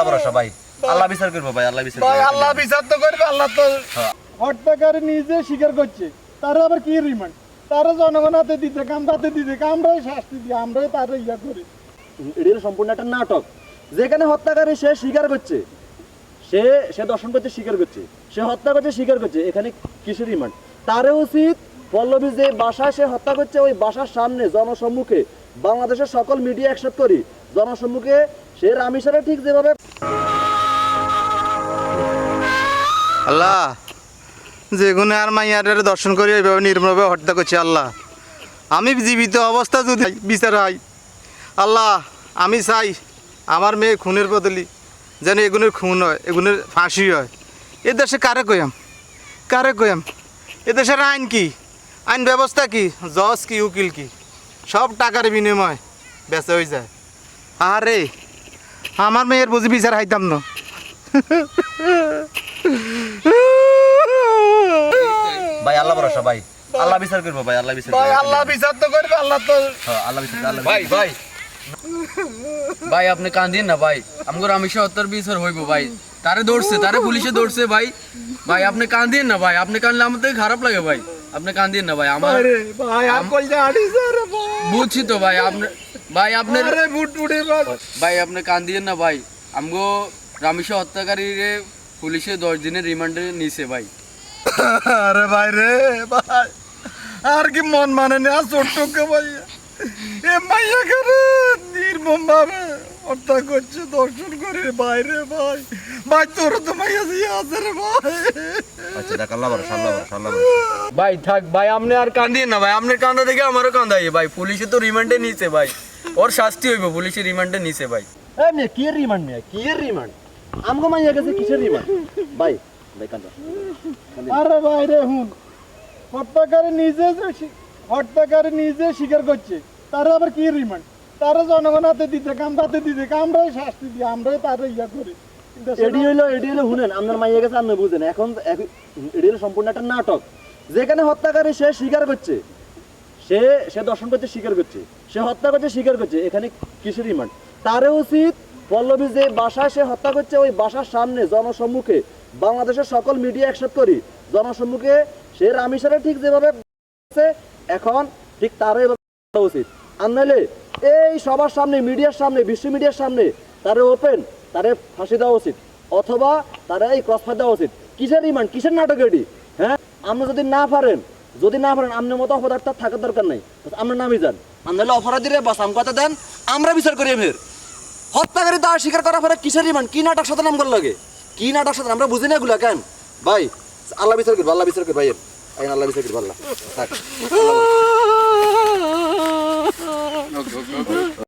ভরসা ভাই, আল্লাহ বিচার করবো ভাই, আল্লাহ বিচার ভাই করবো। আল্লাহ বিচার তো করবে, আল্লাহ তো হ্যাঁ। হত্যাকারী নিজে স্বীকার করছে, তারা আবার কি রিমান্ড, তারা জনগণ হাতে দিতে কাম তাতে দিতে কাম, আমরাই শাস্তি দিই, আমরাই তার ইয়া করি। এটা সম্পূর্ণ একটা নাটক, যেখানে হত্যাকারী সে স্বীকার করছে, সে সে দর্শন করতে স্বীকার করছে, সে হত্যা করতে স্বীকার করছে, এখানে কিসের রিমান্ড? তারে উচিত পল্লবী যে বাসায় সে হত্যা করছে ওই বাসার সামনে জনসম্মুখে, বাংলাদেশের সকল মিডিয়া একসাথে করি জনসম্মুখে সে রামিসারে ঠিক যেভাবে আল্লাহ যে গুণে আর মাইয়ারের দর্শন করি এইভাবে নির্মমভাবে হত্যা করছে আল্লাহ, আমি জীবিত অবস্থা যদি বিচার হয় আল্লাহ, আমি চাই আমার মেয়ে খুনের বদলি যেন এগুনের খুন হয়, এগুনের ফাঁসি হয়। এ দেশে কারে কয়াম, কারে কয়াম? এ দেশের আইন কি, আইন ব্যবস্থা কি, জজ কি, উকিল কি, সব টাকার বিনিময় বেচা হয়ে যায়। আরে আমার মেয়ের বুঝি বিচার হাইতাম না। ভাই আল্লাহ ভরসা ভাই, আল্লাহ বিচার করবো ভাই, আল্লাহ বিচার ভাই করবো। আল্লাহ বিচার তো করবে, আল্লাহ তো হ্যাঁ, আল্লাহ বিচার, আল্লাহ ভাই বিচার। ভাই ভাই আপনি কান্দিন না ভাই, আমগো রামেশ্বর হত্যার বিচার হইব ভাই। তারে ধরছে, তারে পুলিশে ধরছে ভাই। ভাই আপনি কান্দিন না ভাই, আপনি কানলে আমার থেকে খারাপ লাগে ভাই। আপনি কান্দিন না ভাই, আমার আরে ভাই আর কইলে আড়িছে রে ভাই, বুঝছি তো ভাই। আপনি ভাই আপনার আরে বুট বুটে ভাই, ভাই আপনি কান্দিন না ভাই, আমগো রামেশ্বর হত্যাকারীরে পুলিশে 10 দিনের রিমান্ডে নিছে ভাই। আরে ভাই রে ভাই, আর কি মন মানে না ছোট্টকে ভাই, এ মাইয়া করে নির্মম ভাবে হত্যা করছে দর্শন করে বাইরে ভাই। ভাই তোর তো মাইয়া দিয়ে আছে রে ভাই। আচ্ছা দেখ, আল্লাহ ভরসা, আল্লাহ ভরসা, আল্লাহ ভরসা। ভাই থাক ভাই, আপনি আর কান্দিন না ভাই, আপনার কান্দা দেখে আমারও কান্দা হয় ভাই। পুলিশে তো রিমান্ডে নিছে ভাই, ওর শাস্তি হইব, পুলিশে রিমান্ডে নিছে ভাই। এই মেয়ে কি রিমান্ড নিয়ে কি রিমান্ড আমগো মাইয়া গেছে কিসের রিমান্ড? ভাই ভাই কান্দা আরে ভাই রে হুন, হত্যাকারী নিজে স্বীকার করছে, তারা আবার কি রিমান্ড, তারা জনগণ হাতে দিতে কাম তাতে দিতে কাম, আমরাই শাস্তি দিই, আমরাই তার ইয়া করি। এডি হইলো শুনেন, আপনার মাইয়া গেছে আপনি বুঝেন। এখন এডি হলো সম্পূর্ণ একটা নাটক, যেখানে হত্যাকারী সে স্বীকার করছে, সে সে দর্শন করতে স্বীকার করছে, সে হত্যা করতে স্বীকার করছে, এখানে কিসের রিমান্ড? তারে উচিত পল্লবী যে বাসায় সে হত্যা করছে ওই বাসার সামনে জনসম্মুখে, বাংলাদেশের সকল মিডিয়া একসাথে করি জনসম্মুখে সে রামিসারে ঠিক যেভাবে এখন ঠিক তারও এভাবে করা উচিত। আর নাহলে এই সবার সামনে, মিডিয়ার সামনে, বিশ্ব মিডিয়ার সামনে তারে ওপেন, তারে ফাঁসি দেওয়া উচিত, অথবা তারা এই ক্রসফায়ার দেওয়া উচিত। কিসের রিমান্ড, কিসের নাটক এটি? হ্যাঁ, আপনি যদি না পারেন আপনার মতো অপরাধ তার থাকার দরকার নাই, আমরা নামই যান। আপনাহলে অপরাধীরে বাস আম কথা দেন, আমরা বিচার করি। এর হত্যাকারী দায় স্বীকার করার পরে কিসের রিমান্ড, কি নাটক সাথে নাম লাগে, কি নাটক সাথে আমরা বুঝি না এগুলা কেন? ভাই আল্লাহ বিচার করবো, আল্লাহ বিচার করবো ভাই, আল্লাহ বিচার করবো, আল্লাহ থাক।